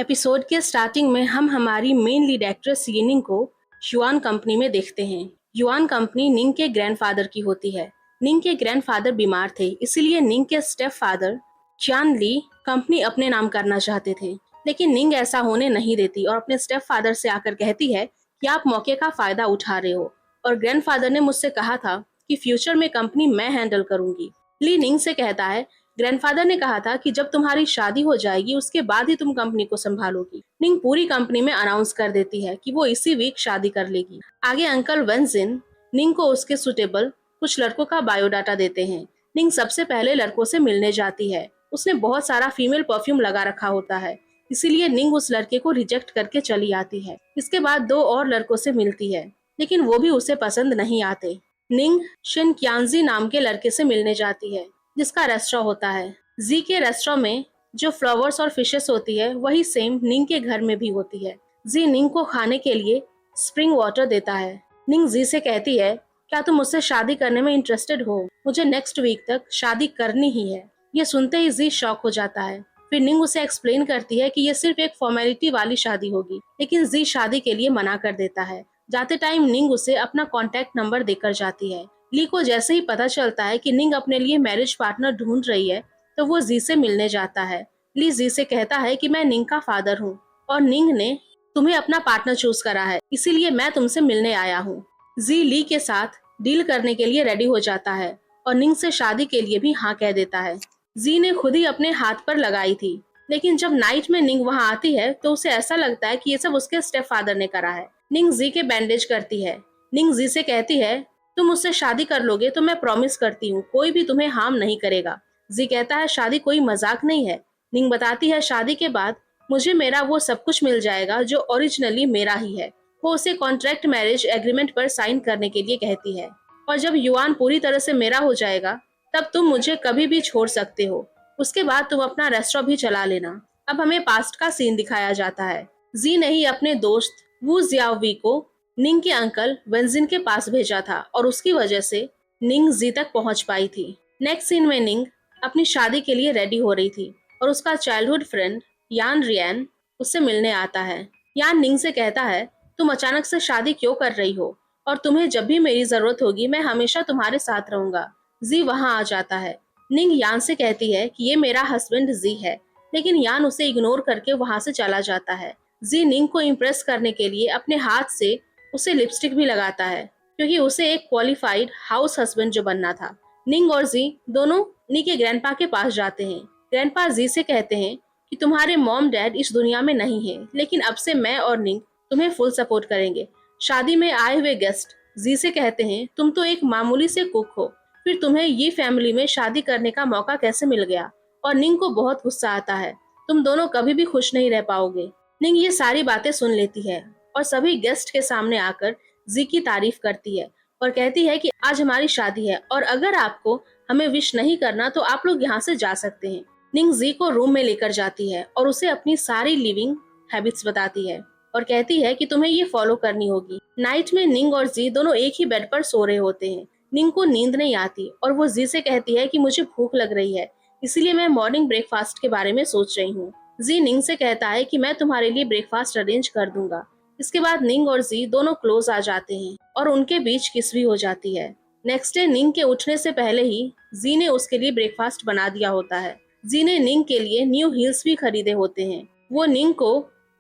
Episode के starting में हम हमारी मेन लीड एक्ट्रेस यिनिंग को युआन कंपनी में देखते हैं। युआन कंपनी निंग के ग्रैंडफादर की होती है। निंग के ग्रैंडफादर बीमार थे, इसीलिए निंग के स्टेप फादर चान ली कंपनी अपने नाम करना चाहते थे, लेकिन निंग ऐसा होने नहीं देती और अपने स्टेप फादर से आकर कहती है कि आप मौके का फायदा उठा रहे हो और ग्रैंडफादर ने मुझसे कहा था कि फ्यूचर में कंपनी मैं हैंडल करूंगी। ली निंग से कहता है, ग्रैंडफादर ने कहा था कि जब तुम्हारी शादी हो जाएगी उसके बाद ही तुम कंपनी को संभालोगी। निंग पूरी कंपनी में अनाउंस कर देती है कि वो इसी वीक शादी कर लेगी। आगे अंकल वेंजिन निंग को उसके सुटेबल कुछ लड़कों का बायोडाटा देते हैं। निंग सबसे पहले लड़कों से मिलने जाती है। उसने बहुत सारा फीमेल परफ्यूम लगा रखा होता है, इसीलिए निंग उस लड़के को रिजेक्ट करके चली आती है। इसके बाद दो और लड़कों से मिलती है, लेकिन वो भी उसे पसंद नहीं आते। निंग शिन क्यांजी नाम के लड़के से मिलने जाती है, जिसका रेस्टोरेंट होता है। जी के रेस्टोरेंट में जो फ्लावर्स और फिशेस होती है वही सेम निंग के घर में भी होती है। जी निंग को खाने के लिए स्प्रिंग वाटर देता है। निंग जी से कहती है, क्या तुम मुझसे शादी करने में इंटरेस्टेड हो? मुझे नेक्स्ट वीक तक शादी करनी ही है। ये सुनते ही जी शॉक हो जाता है। फिर निंग उसे एक्सप्लेन करती है कि ये सिर्फ एक फॉर्मेलिटी वाली शादी होगी, लेकिन जी शादी के लिए मना कर देता है। जाते टाइम निंग उसे अपना कॉन्टेक्ट नंबर देकर जाती है। ली को जैसे ही पता चलता है कि निंग अपने लिए मैरिज पार्टनर ढूंढ रही है, तो वो जी से मिलने जाता है। ली जी से कहता है कि मैं निंग का फादर हूँ और निंग ने तुम्हें अपना पार्टनर चूज करा है, इसीलिए मैं तुमसे मिलने आया हूँ। जी ली के साथ डील करने के लिए रेडी हो जाता है और निंग से शादी के लिए भी हाँ कह देता है। जी ने खुद ही अपने हाथ पर लगाई थी, लेकिन जब नाइट में निंग वहाँ आती है तो उसे ऐसा लगता है कि ये सब उसके स्टेप फादर ने करा है। निंग जी के बैंडेज करती है। निंग जी से कहती है, तुम मुझसे शादी कर लोगे तो मैं प्रॉमिस करती हूँ कोई भी तुम्हें हार्म नहीं करेगा। जी कहता है, शादी कोई मजाक नहीं है। निंग बताती है, शादी के बाद मुझे मेरा वो सब कुछ मिल जाएगा जो ओरिजिनली मेरा ही है। वो उसे कॉन्ट्रैक्ट मैरिज एग्रीमेंट पर साइन करने के लिए कहती है, और जब युआन पूरी तरह से मेरा हो जाएगा तब तुम मुझे कभी भी छोड़ सकते हो। उसके बाद तुम अपना रेस्टोरेंट भी चला लेना। अब हमें पास्ट का सीन दिखाया जाता है। जी ने ही अपने दोस्त वू जियावी को निंग के अंकल वेंजिन के पास भेजा था और उसकी वजह से निंग जी तक पहुंच पाई थी। नेक्स्ट सीन में निंग अपनी शादी के लिए रेडी हो रही थी और उसका चाइल्डहुड फ्रेंड यान रियन उससे मिलने आता है। यान निंग से कहता है, तुम अचानक से शादी क्यों कर रही हो और तुम्हें जब भी मेरी जरूरत होगी मैं हमेशा तुम्हारे साथ रहूंगा। जी वहां आ जाता है। निंग यान से कहती है कि ये मेरा हस्बैंड जी है, लेकिन यान उसे इग्नोर करके वहां से चला जाता है। जी निंग को इम्प्रेस करने के लिए अपने हाथ से उसे लिपस्टिक भी लगाता है, क्योंकि उसे एक क्वालिफाइड हाउस हस्बैंड जो बनना था। निंग और जी दोनों नी के ग्रैंडपा के पास जाते हैं। ग्रैंडपा जी से कहते हैं कि तुम्हारे मॉम डैड इस दुनिया में नहीं है, लेकिन अब से मैं और निंग तुम्हें फुल सपोर्ट करेंगे। शादी में आए हुए गेस्ट जी से कहते हैं, तुम तो एक मामूली से कुक हो, फिर तुम्हें ये फैमिली में शादी करने का मौका कैसे मिल गया? और निंग को बहुत गुस्सा आता है, तुम दोनों कभी भी खुश नहीं रह पाओगे। निंग ये सारी बातें सुन लेती है और सभी गेस्ट के सामने आकर जी की तारीफ करती है और कहती है कि आज हमारी शादी है और अगर आपको हमें विश नहीं करना तो आप लोग यहाँ से जा सकते हैं। निंग जी को रूम में लेकर जाती है और उसे अपनी सारी लिविंग हैबिट्स बताती है और कहती है कि तुम्हें ये फॉलो करनी होगी। नाइट में निंग और जी दोनों एक ही बेड पर सो रहे होते हैं। निंग को नींद नहीं आती और वो जी से कहती है कि मुझे भूख लग रही है, इसलिए मैं मॉर्निंग ब्रेकफास्ट के बारे में सोच रही हूँ। जी निंग से कहता है कि मैं तुम्हारे लिए ब्रेकफास्ट अरेंज कर दूंगा। इसके बाद निंग और जी दोनों क्लोज आ जाते हैं और उनके बीच किस भी हो जाती है। नेक्स्ट डे निंग के उठने से पहले ही जी ने उसके लिए ब्रेकफास्ट बना दिया होता है। जी ने निंग के लिए न्यू हील्स भी खरीदे होते हैं। वो निंग को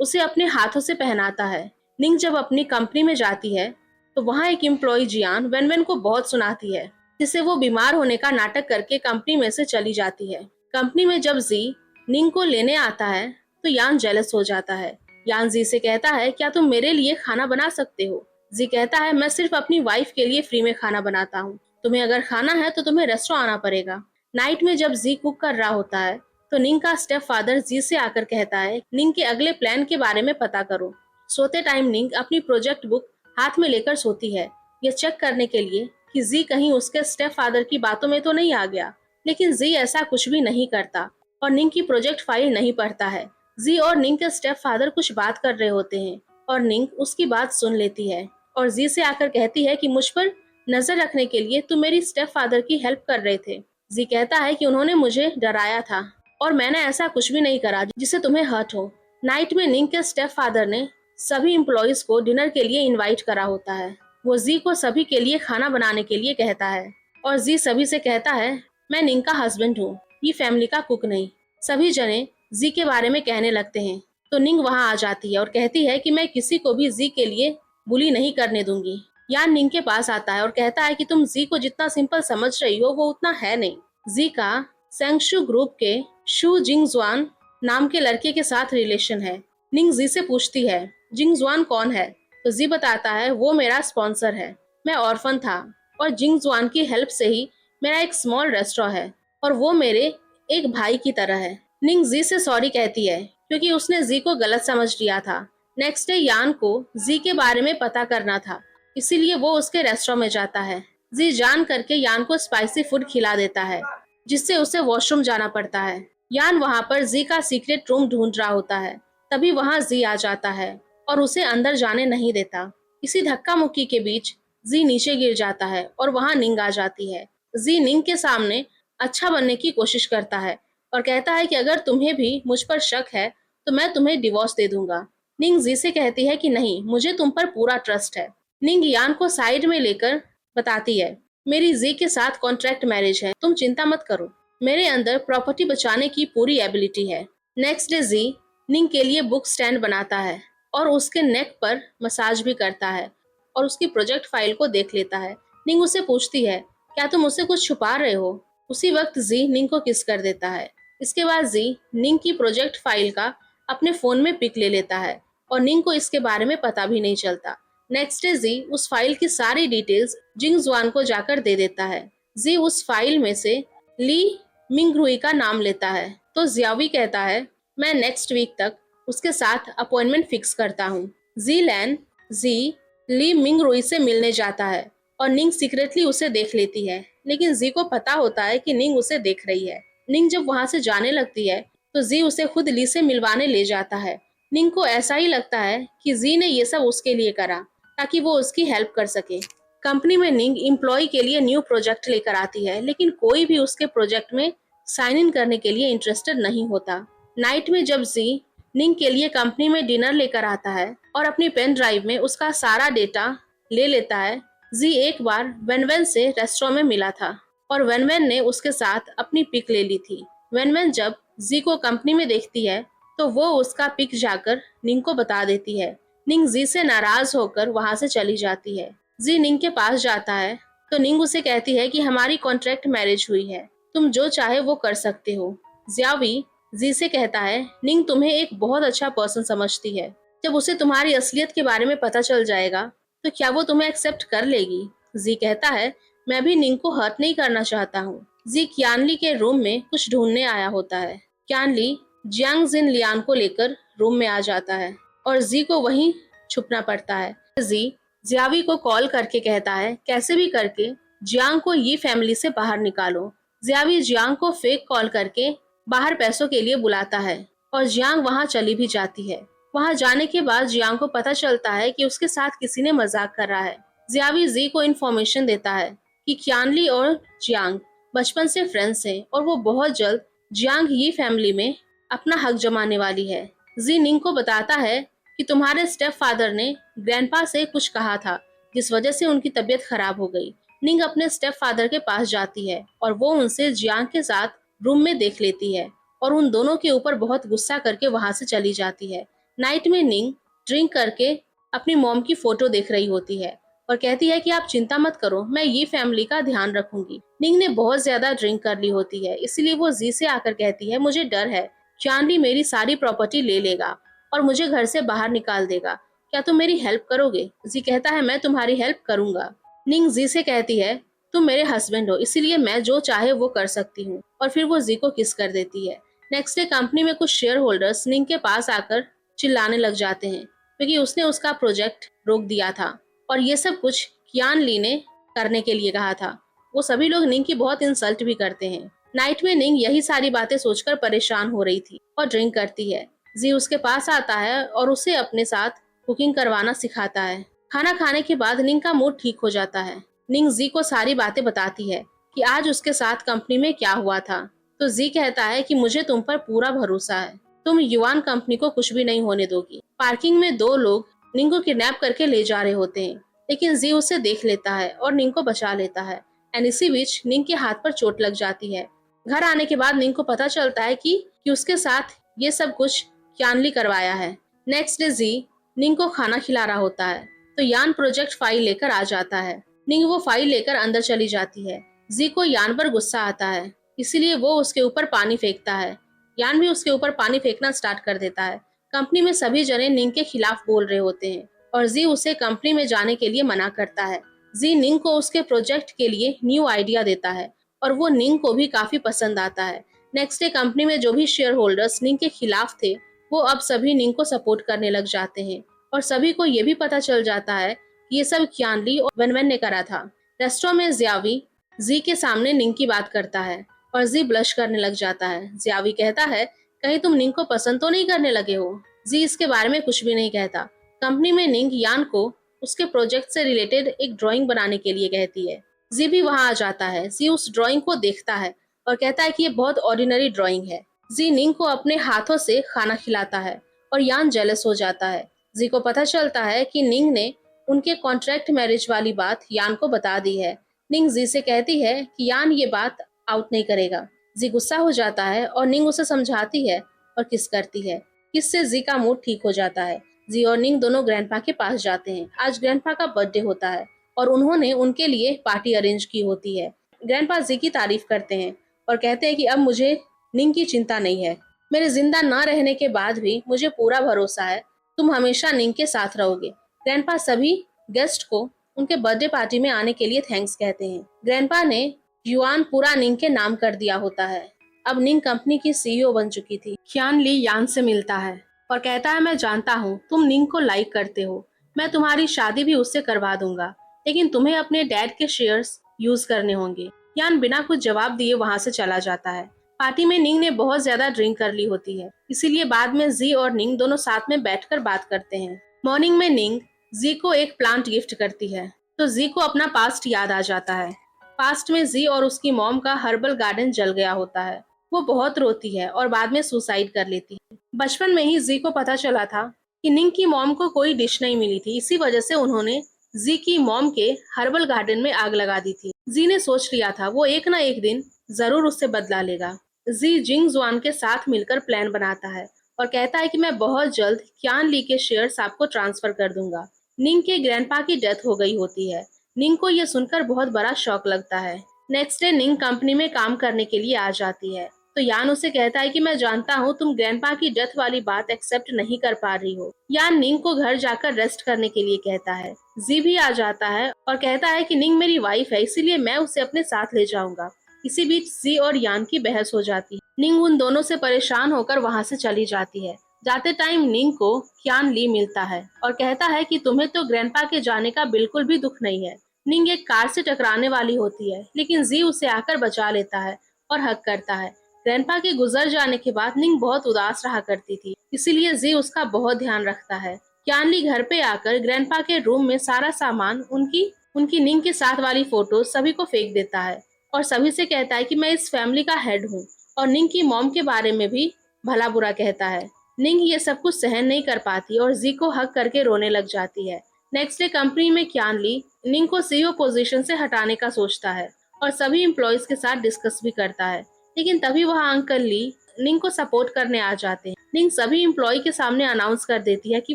उसे अपने हाथों से पहनाता है। निंग जब अपनी कंपनी में जाती है तो वहाँ एक एम्प्लॉय जियान वेनवेन को बहुत सुनाती है, जिससे वो बीमार होने का नाटक करके कंपनी में से चली जाती है। कंपनी में जब जी निंग को लेने आता है तो यान जेलस हो जाता है। यान जी से कहता है, क्या तुम मेरे लिए खाना बना सकते हो? जी कहता है, मैं सिर्फ अपनी वाइफ के लिए फ्री में खाना बनाता हूँ, तुम्हें अगर खाना है तो तुम्हें रेस्टोरेंट आना पड़ेगा। नाइट में जब जी कुक कर रहा होता है तो निंग का स्टेप फादर जी से आकर कहता है, निंग के अगले प्लान के बारे में पता करो। सोते टाइम निंग अपनी प्रोजेक्ट बुक हाथ में लेकर सोती है, यह चेक करने के लिए कि जी कहीं उसके स्टेप फादर की बातों में तो नहीं आ गया, लेकिन जी ऐसा कुछ भी नहीं करता और निंग की प्रोजेक्ट फाइल नहीं पढ़ता है। जी और निंग के स्टेप फादर कुछ बात कर रहे होते हैं और निंग उसकी बात सुन लेती है और जी से आकर कहती है कि मुझ पर नजर रखने के लिए तुम मेरी स्टेप फादर की हेल्प कर रहे थे। जी कहता है कि उन्होंने मुझे डराया था और मैंने ऐसा कुछ भी नहीं करा जिससे तुम्हें हर्ट हो। नाइट में निंग के स्टेप फादर ने सभी एम्प्लॉयज को डिनर के लिए इनवाइट करा होता है। वो जी को सभी के लिए खाना बनाने के लिए कहता है और जी सभी से कहता है, मैं निंग का हस्बैंड हूँ, ये फैमिली का कुक नहीं। सभी जने जी के बारे में कहने लगते हैं तो निंग वहाँ आ जाती है और कहती है कि मैं किसी को भी जी के लिए बुली नहीं करने दूंगी। यान निंग के पास आता है और कहता है कि तुम जी को जितना सिंपल समझ रही हो वो उतना है नहीं। जी का सेंगशु ग्रुप के शू जिंगजुआन नाम के लड़के के साथ रिलेशन है। निंग जी से पूछती है, जिंगजुआन कौन है? तो जी बताता है, वो मेरा स्पॉन्सर है। मैं ऑर्फन था और जिंगजुआन की हेल्प से ही मेरा एक स्मॉल रेस्टोरेंट है और वो मेरे एक भाई की तरह है। निंग जी से सॉरी कहती है क्योंकि उसने जी को गलत समझ लिया था। नेक्स्ट डे यान को जी के बारे में पता करना था, इसीलिए वो उसके रेस्टोरेंट में जाता है। जी जान करके यान को स्पाइसी फूड खिला देता है जिससे उसे वॉशरूम जाना पड़ता है। यान वहाँ पर जी का सीक्रेट रूम ढूंढ रहा होता है, तभी वहाँ जी आ जाता है और उसे अंदर जाने नहीं देता। इसी धक्का मुक्की के बीच जी नीचे गिर जाता है और वहाँ निंग आ जाती है। जी निंग के सामने अच्छा बनने की कोशिश करता है और कहता है कि अगर तुम्हें भी मुझ पर शक है तो मैं तुम्हें डिवोर्स दे दूंगा। निंग जी से कहती है कि नहीं, मुझे तुम पर पूरा ट्रस्ट है। निंग यान को साइड में लेकर बताती है, मेरी जी के साथ कॉन्ट्रैक्ट मैरिज है, तुम चिंता मत करो, मेरे अंदर प्रॉपर्टी बचाने की पूरी एबिलिटी है। नेक्स्ट डे जी निंग के लिए बुक स्टैंड बनाता है और उसके नेक पर मसाज भी करता है और उसकी प्रोजेक्ट फाइल को देख लेता है। निंग उससे पूछती है, क्या तुम उससे कुछ छुपा रहे हो? उसी वक्त जी निंग को किस कर देता है। इसके बाद जी निंग की प्रोजेक्ट फाइल का अपने फोन में पिक ले लेता है और निंग को इसके बारे में पता भी नहीं चलता। नेक्स्ट डे जी उस फाइल की सारी डिटेल्स जिंगजुआन को जाकर दे देता है। जी उस फाइल में से ली मिंगरुई का नाम लेता है तो जियावी कहता है, मैं नेक्स्ट वीक तक उसके साथ अपॉइंटमेंट फिक्स करता हूँ। जी लैन जी ली मिंगरुई से मिलने जाता है और निंग सीक्रेटली उसे देख लेती है, लेकिन जी को पता होता है कि निंग उसे देख रही है। निंग जब वहाँ से जाने लगती है तो जी उसे खुद ली से मिलवाने ले जाता है। निंग को ऐसा ही लगता है कि जी ने ये सब उसके लिए करा ताकि वो उसकी हेल्प कर सके। कंपनी में निंग एम्प्लॉय के लिए न्यू प्रोजेक्ट लेकर आती है, लेकिन कोई भी उसके प्रोजेक्ट में साइन इन करने के लिए इंटरेस्टेड नहीं होता। नाइट में जब जी निंग के लिए कंपनी में डिनर लेकर आता है और अपनी पेन ड्राइव में उसका सारा डेटा ले लेता है। जी एक बार वेनवेन से रेस्टोरेंट में मिला था और वेनवेन ने उसके साथ अपनी पिक ले ली थी। वेनवेन जब जी को कंपनी में देखती है तो वो उसका पिक जाकर निंग को बता देती है। निंग जी से नाराज होकर वहां से चली जाती है। जी निंग के पास जाता है तो निंग उसे कहती है कि हमारी कॉन्ट्रैक्ट मैरिज हुई है, तुम जो चाहे वो कर सकते हो। जियावी जी से कहता है, निंग तुम्हें एक बहुत अच्छा पर्सन समझती है, जब उसे तुम्हारी असलियत के बारे में पता चल जाएगा तो क्या वो तुम्हें एक्सेप्ट कर लेगी? जी कहता है, मैं भी निंग को हर्ट नहीं करना चाहता हूँ। जी क्यानली के रूम में कुछ ढूंढने आया होता है। क्यानली जियांग जिन लियान को लेकर रूम में आ जाता है और जी को वहीं छुपना पड़ता है। जी जियावी को कॉल करके कहता है, कैसे भी करके जियांग को ये फैमिली से बाहर निकालो। जियावी जियांग को फेक कॉल करके बाहर पैसों के लिए बुलाता है और जियांग वहां चली भी जाती है। वहां जाने के बाद जियांग को पता चलता है कि उसके साथ किसी ने मजाक कर रहा है। जियावी जी को इन्फॉर्मेशन देता है कि क्यानली और जियांग बचपन से फ्रेंड्स हैं और वो बहुत जल्द जियांग ही फैमिली में अपना हक जमाने वाली है। जी निंग को बताता है कि तुम्हारे स्टेप फादर ने ग्रैंडपा से कुछ कहा था जिस वजह से उनकी तबीयत खराब हो गई। निंग अपने स्टेप फादर के पास जाती है और वो उनसे जियांग के साथ रूम में देख लेती है और उन दोनों के ऊपर बहुत गुस्सा करके वहां से चली जाती है। नाइट में निंग ड्रिंक करके अपनी मॉम की फोटो देख रही होती है और कहती है कि आप चिंता मत करो, मैं ये फैमिली का ध्यान रखूंगी। निंग ने बहुत ज्यादा ड्रिंक कर ली होती है, इसलिए वो जी से आकर कहती है, मुझे डर है चांदली मेरी सारी प्रॉपर्टी ले लेगा और मुझे घर से बाहर निकाल देगा, क्या तुम मेरी हेल्प करोगे? जी कहता है, मैं तुम्हारी हेल्प करूंगा। निंग जी से कहती है, तुम मेरे हस्बैंड हो, इसीलिए मैं जो चाहे वो कर सकती हूँ, और फिर वो जी को किस कर देती है। नेक्स्ट डे कंपनी में कुछ शेयर होल्डर्स निंग के पास आकर चिल्लाने लग जाते हैं क्योंकि उसने उसका प्रोजेक्ट रोक दिया था और ये सब कुछ कियान ली ने करने के लिए कहा था। वो सभी लोग निंग की बहुत इंसल्ट भी करते हैं। नाइट में निंग यही सारी बातें सोचकर परेशान हो रही थी और ड्रिंक करती है। जी उसके पास आता है और उसे अपने साथ कुकिंग करवाना सिखाता है। खाना खाने के बाद निंग का मूड ठीक हो जाता है। निंग जी को सारी बातें बताती है कि आज उसके साथ कंपनी में क्या हुआ था। तो जी कहता है कि मुझे तुम पर पूरा भरोसा है। तुम युआन कंपनी को कुछ भी नहीं होने दोगी। पार्किंग में दो लोग निंग को किडनैप करके ले जा रहे होते हैं, लेकिन जी उसे देख लेता है और निंग को बचा लेता है। एंड इसी बीच निंग के हाथ पर चोट लग जाती है। घर आने के बाद निंग को पता चलता है कि उसके साथ ये सब कुछ यानली करवाया है। नेक्स्ट डे जी निंग को खाना खिला रहा होता है, तो यान प्रोजेक्ट फाइल लेकर आ जाता है। निंग वो फाइल लेकर अंदर चली जाती है। जी को यान पर गुस्सा आता है, इसीलिए वो उसके ऊपर पानी फेंकता है। यान भी उसके ऊपर पानी फेंकना स्टार्ट कर देता है। कंपनी में सभी जने निंग के खिलाफ बोल रहे होते हैं और जी उसे कंपनी में जाने के लिए मना करता है। जी निंग को उसके प्रोजेक्ट के लिए न्यू आइडिया देता है और वो निंग को भी काफी पसंद आता है। नेक्स्ट डे कंपनी में जो भी शेयर होल्डर्स निंग के खिलाफ थे, वो अब सभी निंग को सपोर्ट करने लग जाते हैं और सभी को ये भी पता चल जाता है कि ये सब क्यानली और वेनवेन ने करा था। रेस्टोरेंट में जियावी जी के सामने निंग की बात करता है और जी ब्लश करने लग जाता है। जियावी कहता है, कहीं तुम निंग को पसंद तो नहीं करने लगे हो? जी इसके बारे में कुछ भी नहीं कहता। कंपनी में निंग यान को उसके प्रोजेक्ट से रिलेटेड एक ड्राइंग बनाने के लिए कहती है। जी भी वहां आ जाता है। जी उस ड्राइंग को देखता है और कहता है कि ये बहुत ऑर्डिनरी ड्राइंग है। जी निंग को अपने हाथों से खाना खिलाता है और यान जेलस हो जाता है। जी को पता चलता है कि निंग ने उनके कॉन्ट्रैक्ट मैरिज वाली बात यान को बता दी है। निंग जी से कहती है कि यान ये बात आउट नहीं करेगा। जी गुस्सा हो जाता है और निंग उसे समझाती है और किस करती है। किस से जी का मूड ठीक हो जाता है। जी और निंग दोनों ग्रैंडपा के पास जाते हैं। आज ग्रैंडपा का बर्थडे होता है और उन्होंने उनके लिए पार्टी अरेंज की होती है। ग्रैंडपा जी की तारीफ करते हैं और कहते हैं कि अब मुझे निंग की चिंता नहीं है। मेरे जिंदा न रहने के बाद भी मुझे पूरा भरोसा है तुम हमेशा निंग के साथ रहोगे। ग्रैंडपा सभी गेस्ट को उनके बर्थडे पार्टी में आने के लिए थैंक्स कहते हैं। ग्रैंडपा ने युआन पूरा निंग के नाम कर दिया होता है। अब निंग कंपनी की सीईओ बन चुकी थी। क्यान ली यान से मिलता है और कहता है, मैं जानता हूँ तुम निंग को लाइक करते हो। मैं तुम्हारी शादी भी उससे करवा दूंगा, लेकिन तुम्हें अपने डैड के शेयर्स यूज करने होंगे। यान बिना कुछ जवाब दिए वहां से चला जाता है। पार्टी में निंग ने बहुत ज्यादा ड्रिंक कर ली होती है, इसीलिए बाद में जी और निंग दोनों साथ में बैठकर बात करते हैं। मॉर्निंग में निंग जी को एक प्लांट गिफ्ट करती है, तो जी को अपना पास्ट याद आ जाता है। पास्ट में जी और उसकी मॉम का हर्बल गार्डन जल गया होता है। वो बहुत रोती है और बाद में सुसाइड कर लेती है। बचपन में ही जी को पता चला था कि निंग की मॉम को कोई डिश नहीं मिली थी, इसी वजह से उन्होंने जी की मॉम के हर्बल गार्डन में आग लगा दी थी। जी ने सोच लिया था वो एक ना एक दिन जरूर उससे बदला लेगा। जी जिंग जुआन के साथ मिलकर प्लान बनाता है और कहता है कि मैं बहुत जल्द क्यान ली के शेयर्स आपको ट्रांसफर कर दूंगा। निंग के ग्रैंडपा की डेथ हो गई होती है। निंग को यह सुनकर बहुत बड़ा शॉक लगता है। नेक्स्ट डे निंग कंपनी में काम करने के लिए आ जाती है, तो यान उसे कहता है कि मैं जानता हूँ तुम ग्रैंडपा की डेथ वाली बात एक्सेप्ट नहीं कर पा रही हो। यान निंग को घर जाकर रेस्ट करने के लिए कहता है। जी भी आ जाता है और कहता है कि निंग मेरी वाइफ है, इसीलिए मैं उसे अपने साथ ले जाऊंगा। इसी बीच जी और यान की बहस हो जाती है। निंग उन दोनों से परेशान होकर वहाँ से चली जाती है। जाते टाइम निंग को क्यान ली मिलता है और कहता है कि तुम्हें तो ग्रैंडपा के जाने का बिल्कुल भी दुख नहीं है। निंग एक कार से टकराने वाली होती है, लेकिन जी उसे आकर बचा लेता है और हक करता है। ग्रैंडपा के गुजर जाने के बाद निंग बहुत उदास रहा करती थी, इसीलिए जी उसका बहुत ध्यान रखता है। क्यानली घर पे आकर ग्रैंडपा के रूम में सारा सामान, उनकी उनकी निंग के साथ वाली फोटो सभी को फेंक देता है और सभी से कहता है कि मैं इस फैमिली का हेड हूँ, और निंग की मॉम के बारे में भी भला बुरा कहता है। निंग ये सब कुछ सहन नहीं कर पाती और जी को हक करके रोने लग जाती है। नेक्स्ट डे कंपनी में क्यानली निंग को सीईओ पोजीशन से हटाने का सोचता है और सभी एम्प्लॉयज के साथ डिस्कस भी करता है, लेकिन तभी वहाँ अंकल ली निंग को सपोर्ट करने आ जाते हैं। निंग सभी एम्प्लॉय के सामने अनाउंस कर देती है कि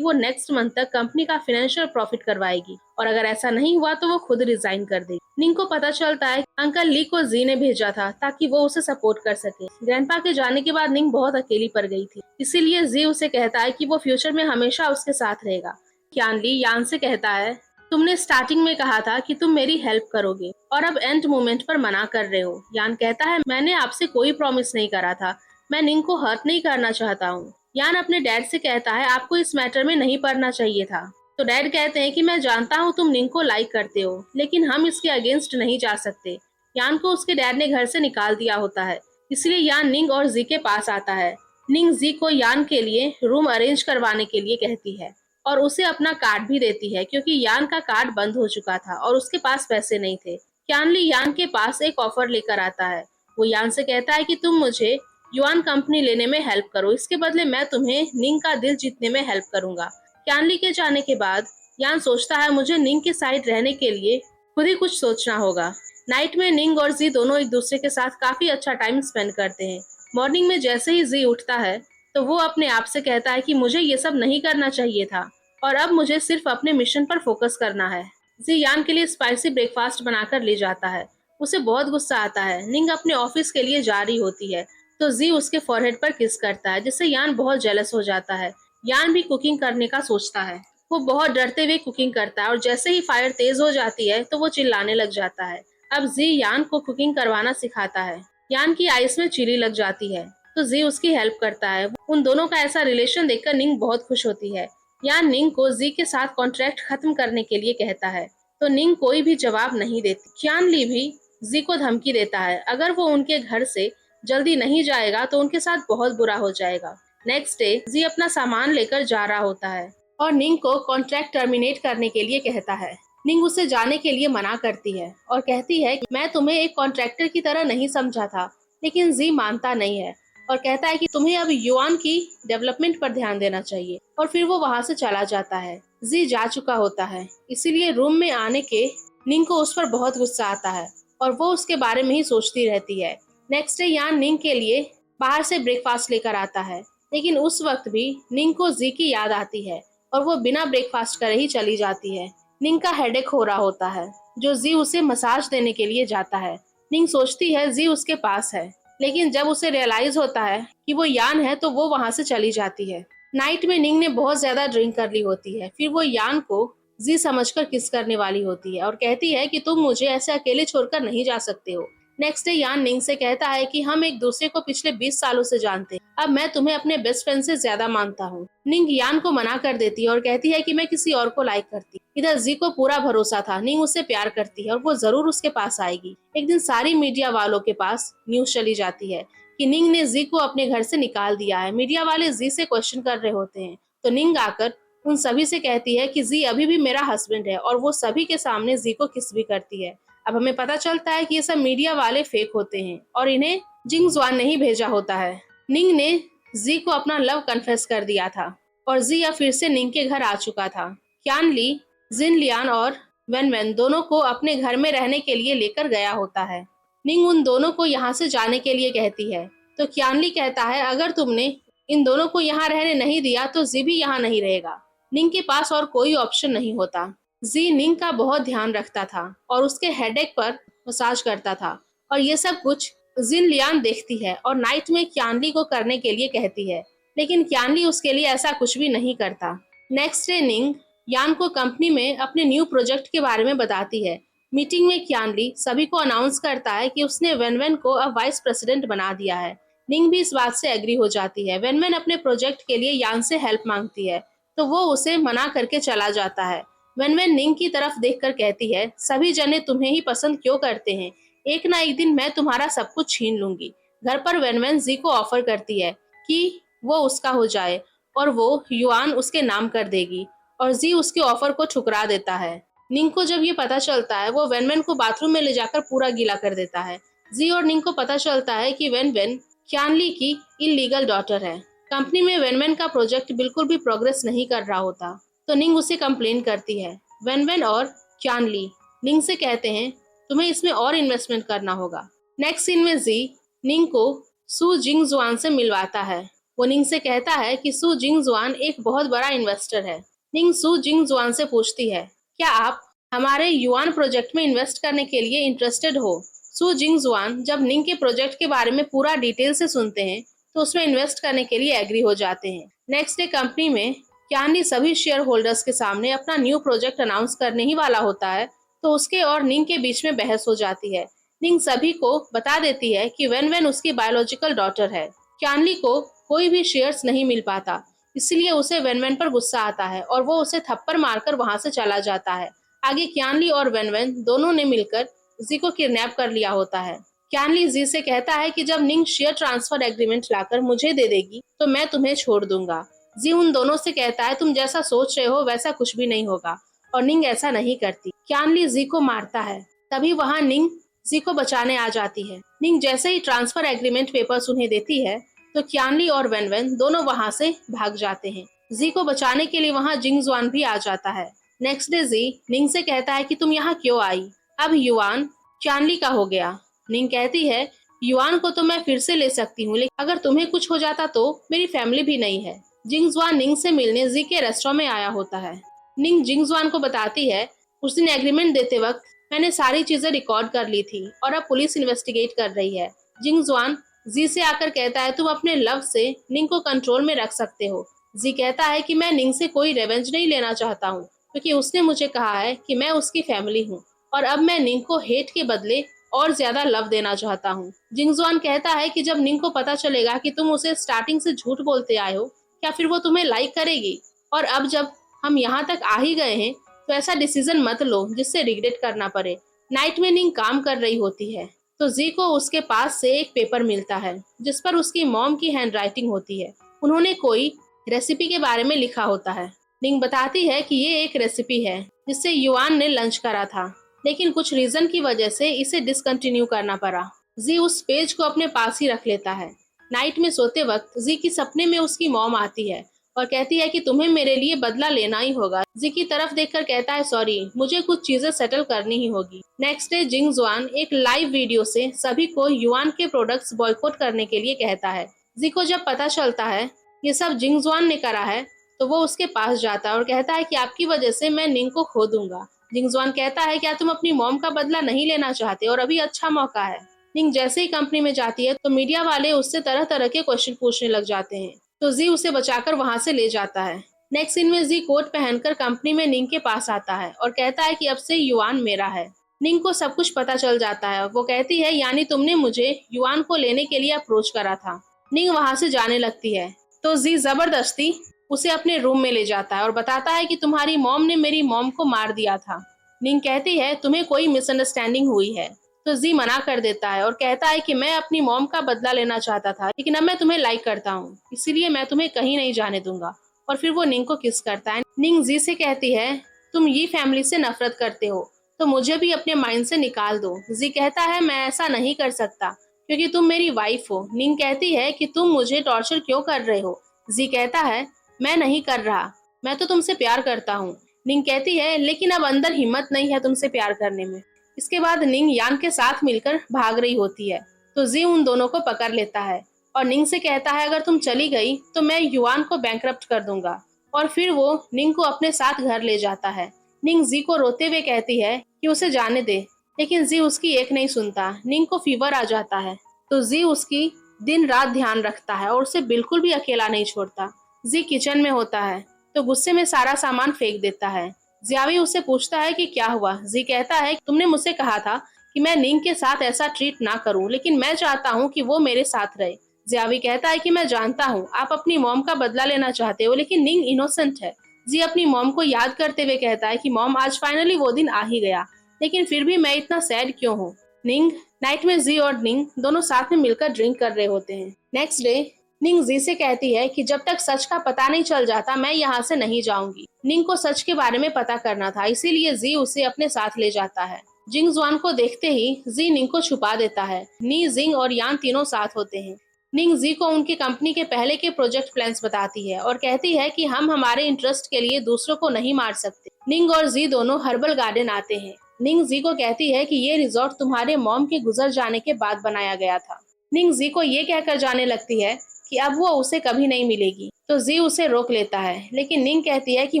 वो नेक्स्ट मंथ तक कंपनी का फाइनेंशियल प्रॉफिट करवाएगी और अगर ऐसा नहीं हुआ तो वो खुद रिजाइन कर देगी। निंग को पता चलता है अंकल ली को जी ने भेजा था ताकि वो उसे सपोर्ट कर सके। ग्रैंडपा के जाने के बाद निंग बहुत अकेली पड़ गई थी, इसीलिए जी उसे कहता है कि वो फ्यूचर में हमेशा उसके साथ रहेगा। क्यानली यान से कहता है, तुमने स्टार्टिंग में कहा था कि तुम मेरी हेल्प करोगे और अब एंड मोमेंट पर मना कर रहे हो। यान कहता है, मैंने आपसे कोई प्रॉमिस नहीं करा था, मैं निंग को हर्ट नहीं करना चाहता हूँ। यान अपने डैड से कहता है आपको इस मैटर में नहीं पड़ना चाहिए था, तो डैड कहते हैं कि मैं जानता हूँ तुम निंग को लाइक करते हो, लेकिन हम इसके अगेंस्ट नहीं जा सकते। यान को उसके डैड ने घर से निकाल दिया होता है, इसलिए यान निंग और जी के पास आता है। निंग जी को यान के लिए रूम अरेंज करवाने के लिए कहती है और उसे अपना कार्ड भी देती है, क्योंकि यान का कार्ड बंद हो चुका था और उसके पास पैसे नहीं थे। क्यानली यान के पास एक ऑफर लेकर आता है। वो यान से कहता है कि तुम मुझे युआन कंपनी लेने में हेल्प करो, इसके बदले मैं तुम्हें निंग का दिल जीतने में हेल्प करूंगा। क्यानली के जाने के बाद यान सोचता है मुझे निंग के साइड रहने के लिए खुद ही कुछ सोचना होगा। नाइट में निंग और जी दोनों एक दूसरे के साथ काफी अच्छा टाइम स्पेंड करते हैं। मॉर्निंग में जैसे ही जी उठता है तो वो अपने आप से कहता है कि मुझे ये सब नहीं करना चाहिए था और अब मुझे सिर्फ अपने मिशन पर फोकस करना है। जी यान के लिए स्पाइसी ब्रेकफास्ट बनाकर ले जाता है। उसे बहुत गुस्सा आता है। निंग अपने ऑफिस के लिए जा रही होती है तो जी उसके फॉरहेड पर किस करता है, जिससे यान बहुत जेलस हो जाता है। यान भी कुकिंग करने का सोचता है। वो बहुत डरते हुए कुकिंग करता है और जैसे ही फायर तेज हो जाती है तो वो चिल्लाने लग जाता है। अब जी यान को कुकिंग करवाना सिखाता है। यान की आइस में चिली लग जाती है तो जी उसकी हेल्प करता है। उन दोनों का ऐसा रिलेशन देखकर निंग बहुत खुश होती है। यान निंग को जी के साथ कॉन्ट्रैक्ट खत्म करने के लिए कहता है तो निंग कोई भी जवाब नहीं देती। क्यान ली भी जी को धमकी देता है, अगर वो उनके घर से जल्दी नहीं जाएगा तो उनके साथ बहुत बुरा हो जाएगा। नेक्स्ट डे जी अपना सामान लेकर जा रहा होता है और निंग को कॉन्ट्रैक्ट टर्मिनेट करने के लिए कहता है। निंग उसे जाने के लिए मना करती है और कहती है कि मैं तुम्हें एक कॉन्ट्रैक्टर की तरह नहीं समझा था, लेकिन जी मानता नहीं है और कहता है कि तुम्हें अब युआन की डेवलपमेंट पर ध्यान देना चाहिए और फिर वो वहाँ से चला जाता है। जी जा चुका होता है, इसीलिए रूम में आने के निंग को उस पर बहुत गुस्सा आता है और वो उसके बारे में ही सोचती रहती है। नेक्स्ट डे यान निंग के लिए बाहर से ब्रेकफास्ट लेकर आता है, लेकिन उस वक्त भी निंग को जी की याद आती है और वो बिना ब्रेकफास्ट करे ही चली जाती है। निंग का हेडेक हो रहा होता है जो जी उसे मसाज देने के लिए जाता है। निंग सोचती है जी उसके पास है, लेकिन जब उसे रियलाइज होता है कि वो यान है तो वो वहाँ से चली जाती है। नाइट में निंग ने बहुत ज्यादा ड्रिंक कर ली होती है। फिर वो यान को जी समझकर किस करने वाली होती है और कहती है कि तुम मुझे ऐसे अकेले छोड़कर नहीं जा सकते हो। नेक्स्ट डे यान निंग से कहता है कि हम एक दूसरे को पिछले 20 सालों से जानते हैं, अब मैं तुम्हें अपने बेस्ट फ्रेंड से ज्यादा मानता हूँ। निंग यान को मना कर देती है और कहती है कि मैं किसी और को लाइक करती। इधर जी को पूरा भरोसा था निंग उससे प्यार करती है और वो जरूर उसके पास आएगी। एक दिन सारी मीडिया वालों के पास न्यूज चली जाती है कि निंग ने जी को अपने घर से निकाल दिया है। मीडिया वाले जी से क्वेश्चन कर रहे होते हैं तो निंग आकर उन सभी से कहती है कि जी अभी भी मेरा हस्बैंड है और वो सभी के सामने जी को किस भी करती है। अब हमें पता चलता है कि ये सब मीडिया वाले फेक होते हैं और इन्हें जिंग जुआन ने ही भेजा होता है। निंग ने जी को अपना लव कन्फेस कर दिया था और जी अब फिर से निंग के घर आ चुका था। क्यान ली, जिन लियान और वेन वेन दोनों को अपने घर में रहने के लिए लेकर गया होता है। निंग उन दोनों को यहाँ से जाने के लिए कहती है तो क्यानली कहता है अगर तुमने इन दोनों को यहाँ रहने नहीं दिया तो जी भी यहाँ नहीं रहेगा। निंग के पास और कोई ऑप्शन नहीं होता। जी निंग का बहुत ध्यान रखता था और उसके हेडेक पर मसाज करता था और ये सब कुछ जिन लियान देखती है और नाइट में क्यानली को करने के लिए कहती है, लेकिन क्यानली उसके लिए ऐसा कुछ भी नहीं करता। नेक्स्ट डे निंग यान को कंपनी में अपने न्यू प्रोजेक्ट के बारे में बताती है। मीटिंग में क्यानली सभी को अनाउंस करता है कि उसने वेनवेन को अब वाइस प्रेसिडेंट बना दिया है। निंग भी इस बात से एग्री हो जाती है। वेनवेन अपने प्रोजेक्ट के लिए यान से हेल्प मांगती है तो वो उसे मना करके चला जाता है। वेनवेन निंग की तरफ देखकर कहती है सभी जने तुम्हें ही पसंद क्यों करते हैं, एक ना एक दिन मैं तुम्हारा सब कुछ छीन लूंगी। घर पर वेनवेन जी को ऑफर करती है कि वो उसका हो जाए और वो युआन उसके नाम कर देगी और जी उसके ऑफर को ठुकरा देता है। निंग को जब ये पता चलता है वो वेनवेन को बाथरूम में ले जाकर पूरा गीला कर देता है। जी और निंग को पता चलता है कि वेनवेन क्यानली की इलीगल डॉटर है। कंपनी में वेनवेन का प्रोजेक्ट बिल्कुल भी प्रोग्रेस नहीं कर रहा होता तो निंग उसे कंप्लेन करती है। वेनवेन और क्यानली निंग से कहते हैं तुम्हें इसमें और इन्वेस्टमेंट करना होगा। नेक्स्ट सीन में जी निंग को सू जिंग जुआन से मिलवाता है। वो निंग से कहता है कि सू जिंग जुआन एक बहुत बड़ा इन्वेस्टर है। निंग सू जिंग जुआन से पूछती है क्या आप हमारे युआन प्रोजेक्ट में इन्वेस्ट करने के लिए इंटरेस्टेड हो। सू जिंग जुआन जब निंग के प्रोजेक्ट के बारे में पूरा डिटेल से सुनते हैं तो उसमें इन्वेस्ट करने के लिए एग्री हो जाते हैं। नेक्स्ट डे कंपनी में क्यानली सभी शेयर होल्डर्स के सामने अपना न्यू प्रोजेक्ट अनाउंस करने ही वाला होता है तो उसके और निंग के बीच में बहस हो जाती है। निंग सभी को बता देती है कि वेनवेन उसकी बायोलॉजिकल डॉटर है। क्यानली को कोई भी शेयर्स नहीं मिल पाता, इसलिए उसे वेनवेन पर गुस्सा आता है और वो उसे थप्पड़ मारकर वहां से चला जाता है। आगे क्यानली और वेनवेन दोनों ने मिलकर जी को किडनैप कर लिया होता है। क्यानली जी से कहता है कि जब निंग शेयर ट्रांसफर एग्रीमेंट लाकर मुझे दे देगी तो मैं तुम्हें छोड़ दूंगा। जी उन दोनों से कहता है तुम जैसा सोच रहे हो वैसा कुछ भी नहीं होगा और निंग ऐसा नहीं करती। क्यानली जी को मारता है। तभी वहाँ निंग जी को बचाने आ जाती है। निंग जैसे ही ट्रांसफर एग्रीमेंट पेपर्स उन्हें देती है तो क्यानली और वेन वेन दोनों वहाँ से भाग जाते हैं। जी को बचाने के लिए वहाँ जिंग जुआन भी आ जाता है। नेक्स्ट डे जी निंग से कहता है कि तुम यहाँ क्यों आई? अब युआन क्यानली का हो गया। निंग कहती है युआन को तो मैं फिर से ले सकती हूँ, लेकिन अगर तुम्हें कुछ हो जाता तो मेरी फैमिली भी नहीं है। जिंगजुआन निंग से मिलने जी के रेस्टोरेंट में आया होता है। निंग जिंगजुआन को बताती है उस दिन एग्रीमेंट देते वक्त मैंने सारी चीजें रिकॉर्ड कर ली थी और अब पुलिस इन्वेस्टिगेट कर रही है। जिंगजुआन जी से आकर कहता है तुम अपने लव से निंग को कंट्रोल में रख सकते हो। जी कहता है कि मैं निंग से कोई रेवेंज नहीं लेना चाहता हूँ, क्योंकि उसने मुझे कहा है कि मैं उसकी फैमिली हूँ और अब मैं निंग को हेट के बदले और ज्यादा लव देना चाहता हूँ। जिंगजुआन कहता है कि जब निंग को पता चलेगा कि तुम उसे स्टार्टिंग से झूठ बोलते आए हो, क्या फिर वो तुम्हें लाइक करेगी? और अब जब हम यहाँ तक आ ही गए हैं तो ऐसा डिसीजन मत लो जिससे रिग्रेट करना पड़े। नाइट में निंग काम कर रही होती है तो जी को उसके पास से एक पेपर मिलता है जिस पर उसकी मॉम की हैंडराइटिंग होती है। उन्होंने कोई रेसिपी के बारे में लिखा होता है। निंग बताती है कि ये एक रेसिपी है जिससे युआन ने लंच करा था, लेकिन कुछ रीजन की वजह से इसे डिसकंटिन्यू करना पड़ा। जी उस पेज को अपने पास ही रख लेता है। नाइट में सोते वक्त जी की सपने में उसकी मॉम आती है और कहती है कि तुम्हें मेरे लिए बदला लेना ही होगा। जी की तरफ देखकर कहता है सॉरी, मुझे कुछ चीजें सेटल करनी ही होगी। नेक्स्ट डे जिंग जुआन एक लाइव वीडियो से सभी को युआन के प्रोडक्ट्स बॉयकॉट करने के लिए कहता है। जी को जब पता चलता है ये सब जिंग जुआन ने करा है तो वो उसके पास जाता है और कहता है कि आपकी वजह से मैं निंग को खो दूंगा। जिंगजुआन कहता है क्या तुम अपनी मॉम का बदला नहीं लेना चाहते और अभी अच्छा मौका है। निंग जैसे ही कंपनी में जाती है तो मीडिया वाले उससे तरह तरह के क्वेश्चन पूछने लग जाते हैं, तो जी उसे बचाकर वहां से ले जाता है। नेक्स्ट सीन में जी कोट पहनकर कंपनी में निंग के पास आता है और कहता है कि अब से युआन मेरा है। निंग को सब कुछ पता चल जाता है। वो कहती है यानी तुमने मुझे युआन को लेने के लिए अप्रोच करा था। निंग वहां से जाने लगती है तो जी जबरदस्ती उसे अपने रूम में ले जाता है और बताता है कि तुम्हारी मॉम ने मेरी मॉम को मार दिया था। निंग कहती है तुम्हें कोई मिसअंडरस्टैंडिंग हुई है, तो जी मना कर देता है और कहता है कि मैं अपनी मॉम का बदला लेना चाहता था, लेकिन अब मैं तुम्हें लाइक करता हूँ, इसीलिए मैं तुम्हें कहीं नहीं जाने दूंगा। और फिर वो निंग को किस करता है। निंग जी से कहती है तुम ये फैमिली से नफरत करते हो तो मुझे भी अपने माइंड से निकाल दो। जी कहता है मैं ऐसा नहीं कर सकता क्योंकि तुम मेरी वाइफ हो। निंग कहती है कि तुम मुझे टॉर्चर क्यों कर रहे हो। जी कहता है मैं नहीं कर रहा, मैं तो तुमसे प्यार करता हूँ। निंग कहती है लेकिन अब अंदर हिम्मत नहीं है तुमसे प्यार करने में। इसके बाद निंग यान के साथ मिलकर भाग रही होती है तो जी उन दोनों को पकड़ लेता है और निंग से कहता है अगर तुम चली गई तो मैं युआन को बैंकरप्ट कर दूंगा। और फिर वो निंग को अपने साथ घर ले जाता है। निंग जी को रोते हुए कहती है कि उसे जाने दे, लेकिन जी उसकी एक नहीं सुनता। निंग को फीवर आ जाता है तो जी उसकी दिन रात ध्यान रखता है और उसे बिल्कुल भी अकेला नहीं छोड़ता। जी किचन में होता है तो गुस्से में सारा सामान फेंक देता है। जियावी उससे पूछता है कि क्या हुआ। जी कहता है तुमने मुझसे कहा था कि मैं निंग के साथ ऐसा ट्रीट ना करूं, लेकिन मैं चाहता हूं कि वो मेरे साथ रहे। जियावी कहता है कि मैं जानता हूं आप अपनी मॉम का बदला लेना चाहते हो, लेकिन निंग इनोसेंट है। जी अपनी मॉम को याद करते हुए कहता है कि मॉम आज फाइनली वो दिन आ ही गया, लेकिन फिर भी मैं इतना सैड क्यों हूँ। निंग नाइट में जी और निंग दोनों साथ में मिलकर ड्रिंक कर रहे होते हैं। नेक्स्ट डे निंग जी से कहती है कि जब तक सच का पता नहीं चल जाता मैं यहाँ से नहीं जाऊंगी। निंग को सच के बारे में पता करना था, इसीलिए जी उसे अपने साथ ले जाता है। जिंग जुआन को देखते ही जी निंग को छुपा देता है। नी जिंग और यान तीनों साथ होते हैं। निंग जी को उनकी कंपनी के पहले के प्रोजेक्ट प्लान्स बताती है और कहती है कि हम हमारे इंटरेस्ट के लिए दूसरों को नहीं मार सकते। निंग और जी दोनों हर्बल गार्डन आते हैं। निंग जी को कहती है कि ये रिजॉर्ट तुम्हारे मॉम के गुजर जाने के बाद बनाया गया था। निंग जी को ये कहकर जाने लगती है कि अब वो उसे कभी नहीं मिलेगी, तो जी उसे रोक लेता है, लेकिन निंग कहती है कि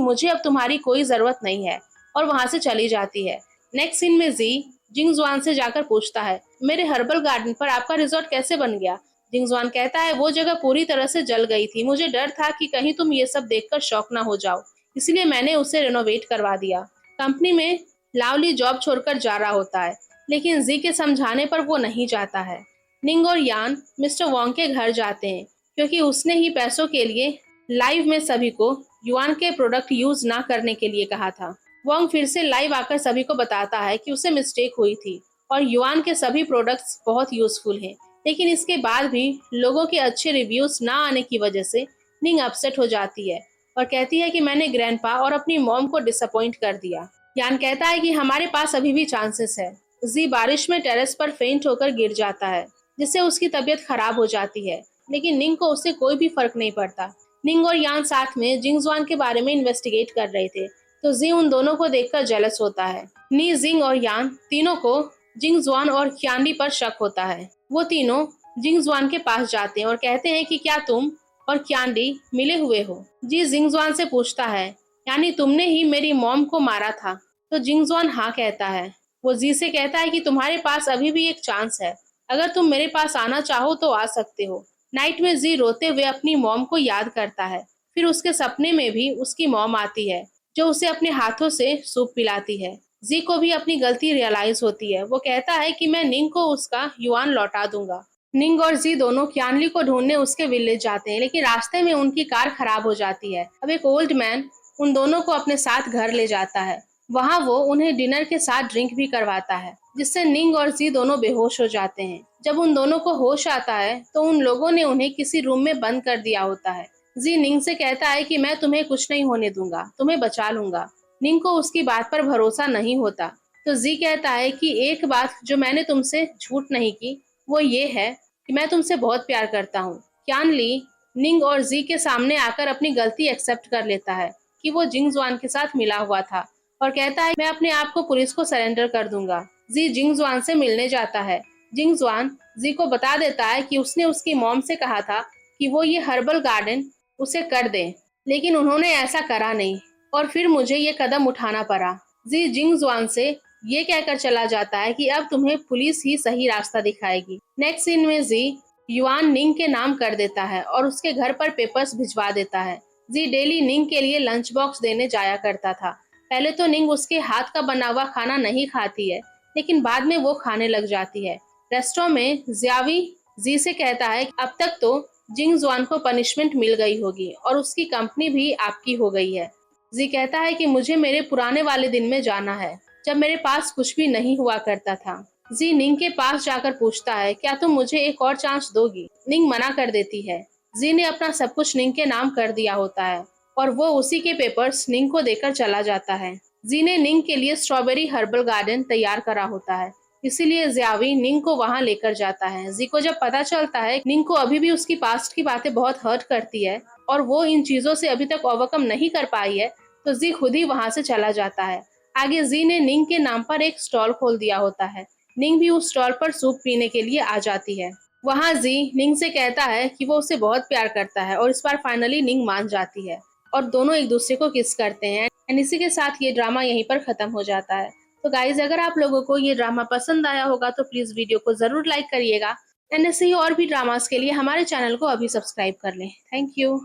मुझे अब तुम्हारी कोई जरूरत नहीं है और वहां से चली जाती है। नेक्स्ट सीन में जी जिंगजुआन से जाकर पूछता है मेरे हर्बल गार्डन पर आपका रिजॉर्ट कैसे बन गया। जिंगजुआन कहता है वो जगह पूरी तरह से जल गई थी, मुझे डर था कि कहीं तुम ये सब देखकर शॉक ना हो जाओ, इसलिए मैंने उसे रेनोवेट करवा दिया। कंपनी में लावली जॉब छोड़कर जा रहा होता है, लेकिन जी के समझाने पर वो नहीं जाता है। निंग और यान मिस्टर वोंग के घर जाते हैं क्योंकि उसने ही पैसों के लिए लाइव में सभी को युआन के प्रोडक्ट यूज ना करने के लिए कहा था। वोंग फिर से लाइव आकर सभी को बताता है कि उसे मिस्टेक हुई थी और युआन के सभी प्रोडक्ट्स बहुत यूजफुल हैं, लेकिन इसके बाद भी लोगों के अच्छे रिव्यूज ना आने की वजह से निंग अपसेट हो जाती है और कहती है कि मैंने ग्रैंडपा और अपनी मॉम को डिसअपॉइंट कर दिया। यान कहता है कि हमारे पास अभी भी चांसेस है। जी बारिश में टेरेस पर फेंट होकर गिर जाता है, जिससे उसकी तबीयत खराब हो जाती है, लेकिन निंग को उससे कोई भी फर्क नहीं पड़ता। निंग और यान साथ में जिंगजुआन के बारे में इन्वेस्टिगेट कर रहे थे, तो जी उन दोनों को देखकर जेलस होता है। नी, जिंग और यान तीनों को जिंगजुआन और क्यानली पर शक होता है। वो तीनों जिंगजुआन के पास जाते हैं और कहते हैं कि क्या तुम और क्यानली मिले हुए हो। जी जिंगजुआन से पूछता है, यानी तुमने ही मेरी मॉम को मारा था? तो जिंगजुआन हाँ कहता है। वो जी से कहता है कि तुम्हारे पास अभी भी एक चांस है, अगर तुम मेरे पास आना चाहो तो आ सकते हो। नाइट में जी रोते हुए अपनी मॉम को याद करता है। फिर उसके सपने में भी उसकी मॉम आती है, जो उसे अपने हाथों से सूप पिलाती है। जी को भी अपनी गलती रियलाइज होती है। वो कहता है कि मैं निंग को उसका युआन लौटा दूंगा। निंग और जी दोनों क्यानली को ढूंढने उसके विलेज जाते हैं, लेकिन रास्ते में उनकी कार खराब हो जाती है। अब एक ओल्ड मैन उन दोनों को अपने साथ घर ले जाता है। वहाँ वो उन्हें डिनर के साथ ड्रिंक भी करवाता है, जिससे निंग और जी दोनों बेहोश हो जाते हैं। जब उन दोनों को होश आता है तो उन लोगों ने उन्हें किसी रूम में बंद कर दिया होता है। जी निंग से कहता है कि मैं तुम्हें कुछ नहीं होने दूंगा, तुम्हें बचा लूंगा। निंग को उसकी बात पर भरोसा नहीं होता, तो जी कहता है कि एक बात जो मैंने तुमसे झूठ नहीं की वो ये है कि मैं तुमसे बहुत प्यार करता हूँ। क्यान ली निंग और जी के सामने आकर अपनी गलती एक्सेप्ट कर लेता है कि वो जिंगजुआन के साथ मिला हुआ था, और कहता है मैं अपने आप को पुलिस को सरेंडर कर दूंगा। जी जिंगजुआन से मिलने जाता है। जिंगजुआन जी को बता देता है कि उसने उसकी मॉम से कहा था कि वो ये हर्बल गार्डन उसे कर दे, लेकिन उन्होंने ऐसा करा नहीं और फिर मुझे ये कदम उठाना पड़ा। जी जिंगजुआन से ये कहकर चला जाता है कि अब तुम्हें पुलिस ही सही रास्ता दिखाएगी। नेक्स्ट सीन में जी युआन निंग के नाम कर देता है और उसके घर पर पेपर्स भिजवा देता है। जी डेली निंग के लिए लंच बॉक्स देने जाया करता था। पहले तो निंग उसके हाथ का बना हुआ खाना नहीं खाती है, लेकिन बाद में वो खाने लग जाती है। रेस्टोरेंट में जियावी जी से कहता है कि अब तक तो जिंगजुआन को पनिशमेंट मिल गई होगी और उसकी कंपनी भी आपकी हो गई है। जी कहता है कि मुझे मेरे पुराने वाले दिन में जाना है, जब मेरे पास कुछ भी नहीं हुआ करता था। जी निंग के पास जाकर पूछता है, क्या तुम मुझे एक और चांस दोगी? निंग मना कर देती है। जी ने अपना सब कुछ निंग के नाम कर दिया होता है और वो उसी के पेपर्स निंग को देकर चला जाता है। जी ने निंग के लिए स्ट्रॉबेरी हर्बल गार्डन तैयार करा होता है, इसीलिए जियावी निंग को वहाँ लेकर जाता है। जी को जब पता चलता है निंग को अभी भी उसकी पास्ट की बातें बहुत हर्ट करती है और वो इन चीजों से अभी तक ओवरकम नहीं कर पाई है, तो जी खुद ही वहाँ से चला जाता है। आगे जी ने निंग के नाम पर एक स्टॉल खोल दिया होता है। निंग भी उस स्टॉल पर सूप पीने के लिए आ जाती है। वहाँ जी निंग से कहता है कि वो उसे बहुत प्यार करता है और इस बार फाइनली निंग मान जाती है और दोनों एक दूसरे को किस करते हैं। एंड इसी के साथ ये ड्रामा यहीं पर खत्म हो जाता है। तो गाइज, अगर आप लोगों को ये ड्रामा पसंद आया होगा तो प्लीज वीडियो को जरूर लाइक करिएगा एंड ऐसे ही और भी ड्रामास के लिए हमारे चैनल को अभी सब्सक्राइब कर लें। Thank you.